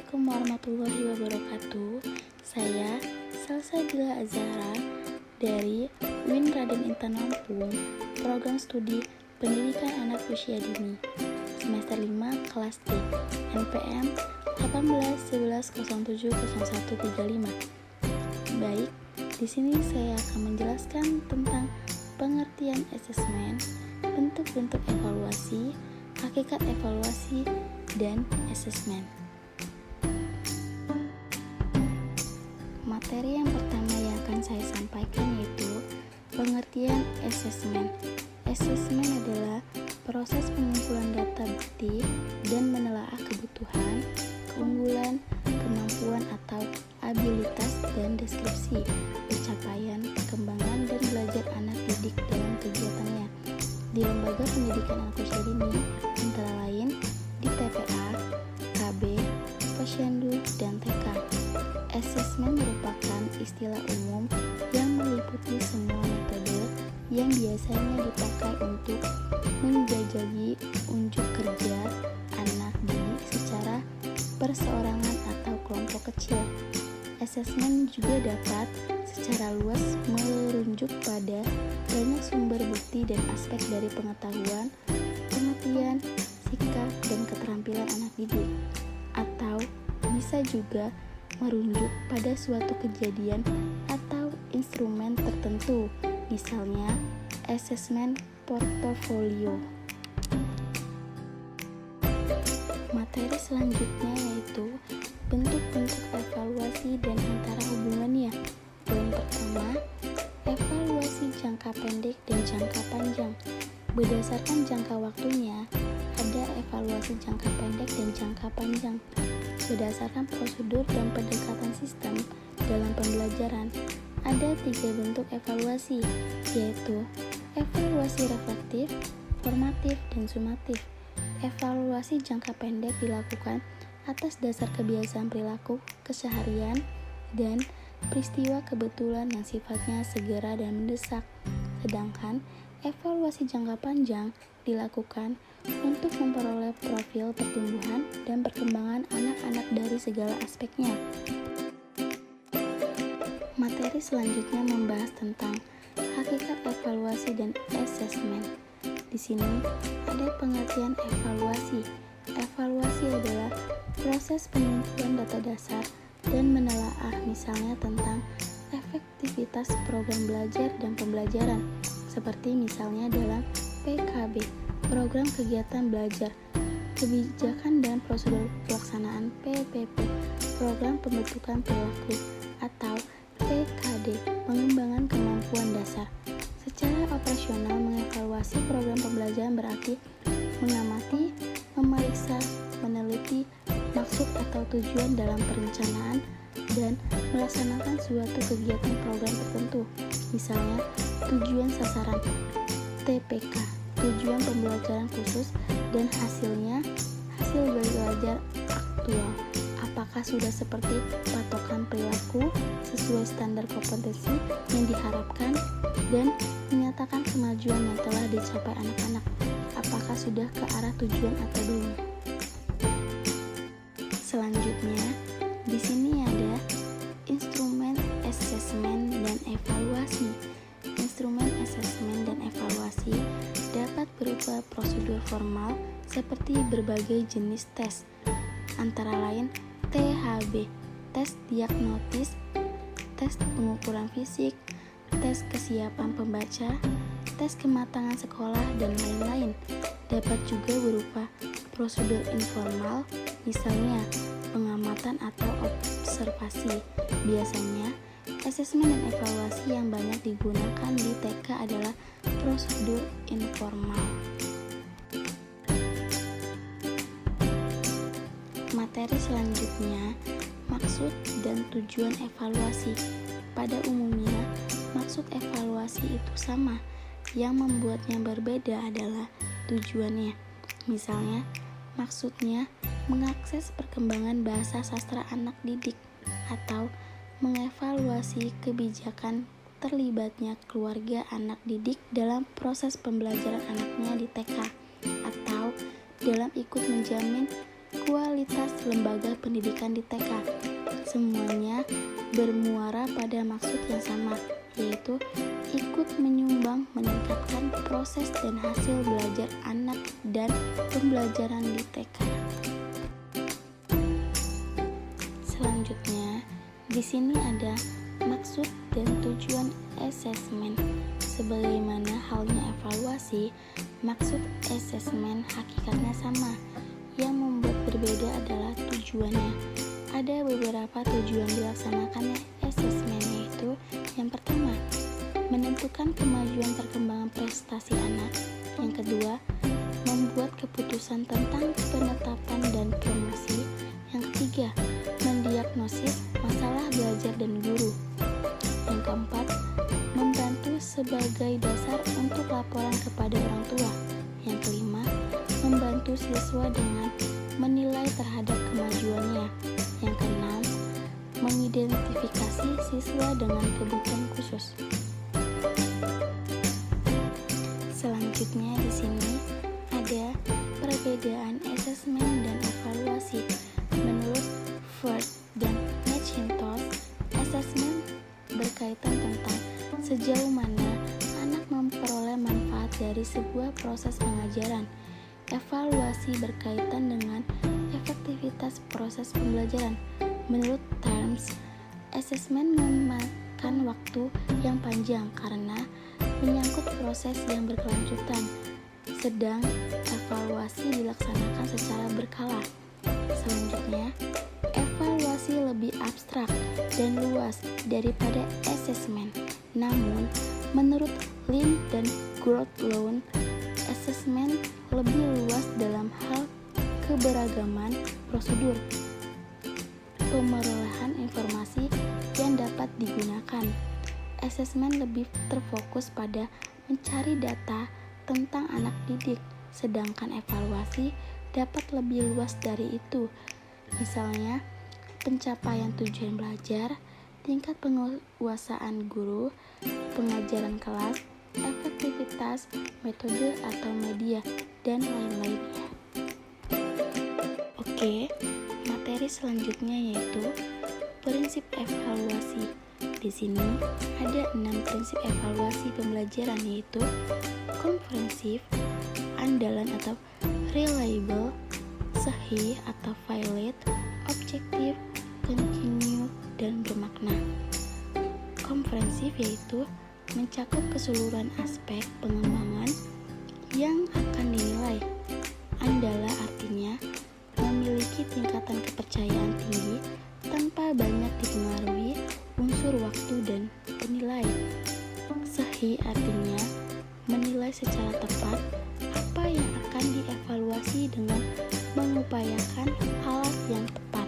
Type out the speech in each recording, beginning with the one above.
Assalamualaikum warahmatullahi wabarakatuh. Saya Salsabila Azhara dari UIN Raden Intan Lampung, Program Studi Pendidikan Anak Usia Dini, Semester 5 Kelas D, NPM 1811070135. Baik, di sini saya akan menjelaskan tentang pengertian asesmen, bentuk-bentuk evaluasi, hakikat evaluasi, dan asesmen. Materi yang pertama yang akan saya sampaikan yaitu pengertian asesmen. Asesmen adalah proses pengumpulan data bukti dan menelaah kebutuhan, keunggulan, kemampuan atau abilitas dan deskripsi pencapaian, perkembangan, dan belajar anak didik dalam kegiatannya di lembaga pendidikan anak usia dini, antara lain di TPA, KB, Posyandu, dan TK. Asesmen merupakan istilah umum yang meliputi semua metode yang biasanya dipakai untuk menjajaki unjuk kerja anak didik secara perseorangan atau kelompok kecil. Asesmen juga dapat secara luas merujuk pada banyak sumber bukti dan aspek dari pengetahuan, pengertian, sikap, dan keterampilan anak didik, atau bisa juga merujuk pada suatu kejadian atau instrumen tertentu, misalnya asesmen portofolio. Materi selanjutnya yaitu bentuk-bentuk evaluasi dan antara hubungannya. Poin pertama, evaluasi jangka pendek dan jangka panjang. Berdasarkan jangka waktunya, ada evaluasi jangka pendek dan jangka panjang. Berdasarkan prosedur dan pendekatan sistem dalam pembelajaran, ada 3 bentuk evaluasi, yaitu evaluasi reflektif, formatif, dan sumatif. Evaluasi jangka pendek dilakukan atas dasar kebiasaan perilaku, keseharian, dan peristiwa kebetulan yang sifatnya segera dan mendesak. Sedangkan evaluasi jangka panjang dilakukan untuk memperoleh profil pertumbuhan dan perkembangan anak-anak dari segala aspeknya. Materi selanjutnya membahas tentang hakikat evaluasi dan asesmen. Di sini ada pengertian evaluasi. Evaluasi adalah proses pengumpulan data dasar dan menelaah misalnya tentang efektivitas program belajar dan pembelajaran, seperti misalnya dalam PKB, program kegiatan belajar, kebijakan dan prosedur pelaksanaan PPP, program pembentukan perilaku, atau PKD, pengembangan kemampuan dasar. Secara operasional, mengevaluasi program pembelajaran berarti mengamati, memeriksa, meneliti maksud atau tujuan dalam perencanaan dan melaksanakan suatu kegiatan program tertentu, misalnya tujuan sasaran, TPK, tujuan pembelajaran khusus, dan hasilnya, hasil belajar aktual. Apakah sudah seperti patokan perilaku sesuai standar kompetensi yang diharapkan dan menyatakan kemajuan yang telah dicapai anak-anak? Apakah sudah ke arah tujuan atau belum? Selanjutnya, di sini ada instrumen asesmen dan evaluasi. Instrumen asesmen dan evaluasi dapat berupa prosedur formal seperti berbagai jenis tes, antara lain THB, tes diagnostis, tes pengukuran fisik, tes kesiapan pembaca, tes kematangan sekolah, dan lain-lain. Dapat juga berupa prosedur informal, misalnya pengamatan atau observasi. Biasanya, asesmen dan evaluasi yang banyak digunakan di TK adalah prosedur informal. Materi selanjutnya, maksud dan tujuan evaluasi. Pada umumnya, maksud evaluasi itu sama. Yang membuatnya berbeda adalah tujuannya. Misalnya, maksudnya mengakses perkembangan bahasa sastra anak didik atau mengevaluasi kebijakan terlibatnya keluarga anak didik dalam proses pembelajaran anaknya di TK, atau dalam ikut menjamin kualitas lembaga pendidikan di TK. Semuanya bermuara pada maksud yang sama, yaitu ikut menyumbang meningkatkan proses dan hasil belajar anak dan pembelajaran di TK. Selanjutnya, di sini ada maksud dan tujuan asesmen. Sebagaimana halnya evaluasi, maksud asesmen hakikatnya sama. Yang membuat berbeda adalah tujuannya. Ada beberapa tujuan dilaksanakannya asesmen, yaitu yang pertama, menentukan kemajuan perkembangan prestasi anak. Yang kedua, membuat keputusan tentang penetapan dan promosi. Yang ketiga, mendiagnosis masalah belajar dan guru. Yang keempat, membantu sebagai dasar untuk laporan kepada orang tua. Yang kelima, membantu siswa dengan menilai terhadap kemajuannya. Yang keenam, mengidentifikasi siswa dengan kebutuhan khusus. Selanjutnya di sini ada perbedaan asesmen dan evaluasi. Menurut Ford dan McIntosh, asesmen berkaitan tentang sejauh mana anak memperoleh manfaat dari sebuah proses pengajaran. Evaluasi berkaitan dengan efektivitas proses pembelajaran. Menurut Terms, asesmen memakan waktu yang panjang karena menyangkut proses yang berkelanjutan, sedang evaluasi dilaksanakan secara berkala. Selanjutnya, evaluasi lebih abstrak dan luas daripada asesmen. Namun, menurut Lin dan Goodloe, asesmen lebih luas dalam hal keberagaman prosedur pemerolehan informasi yang dapat digunakan. Asesmen lebih terfokus pada mencari data tentang anak didik, sedangkan evaluasi dapat lebih luas dari itu. Misalnya, pencapaian tujuan belajar, tingkat penguasaan guru, pengajaran kelas, efektivitas, metode atau media, dan lain-lainnya. Oke, materi selanjutnya yaitu prinsip evaluasi. Di sini ada 6 prinsip evaluasi pembelajaran, yaitu komprehensif, andalan atau reliable, sahih atau valid, objektif, continue, dan bermakna. Komprehensif yaitu mencakup keseluruhan aspek pengembangan yang akan dinilai. Andala artinya memiliki tingkatan kepercayaan tinggi tanpa banyak dipengaruhi unsur waktu dan penilai. Sahih artinya menilai secara tepat apa yang akan dievaluasi dengan mengupayakan alat yang tepat.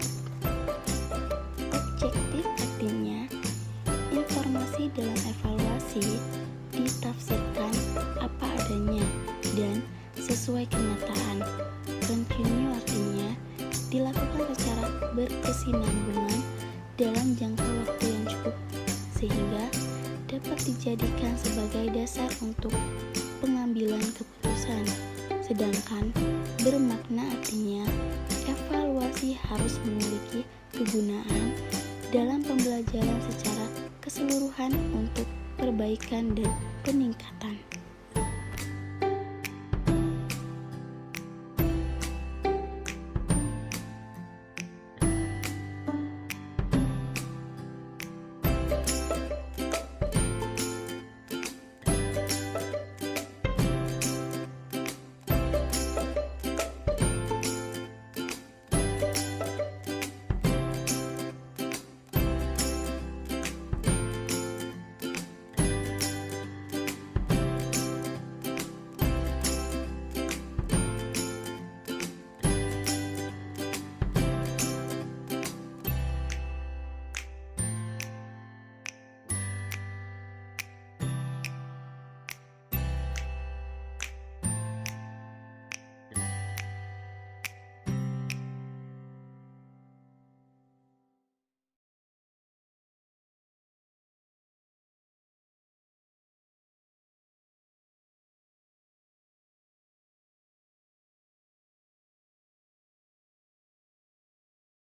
Objektif artinya informasi dalam evaluasi ditafsirkan apa adanya dan sesuai kenyataan. Continue artinya dilakukan secara berkesinambungan dalam jangka waktu yang cukup sehingga dapat dijadikan sebagai dasar untuk pengambilan keputusan. Sedangkan bermakna artinya evaluasi harus memiliki kegunaan dalam pembelajaran secara keseluruhan untuk perbaikan dan peningkatan.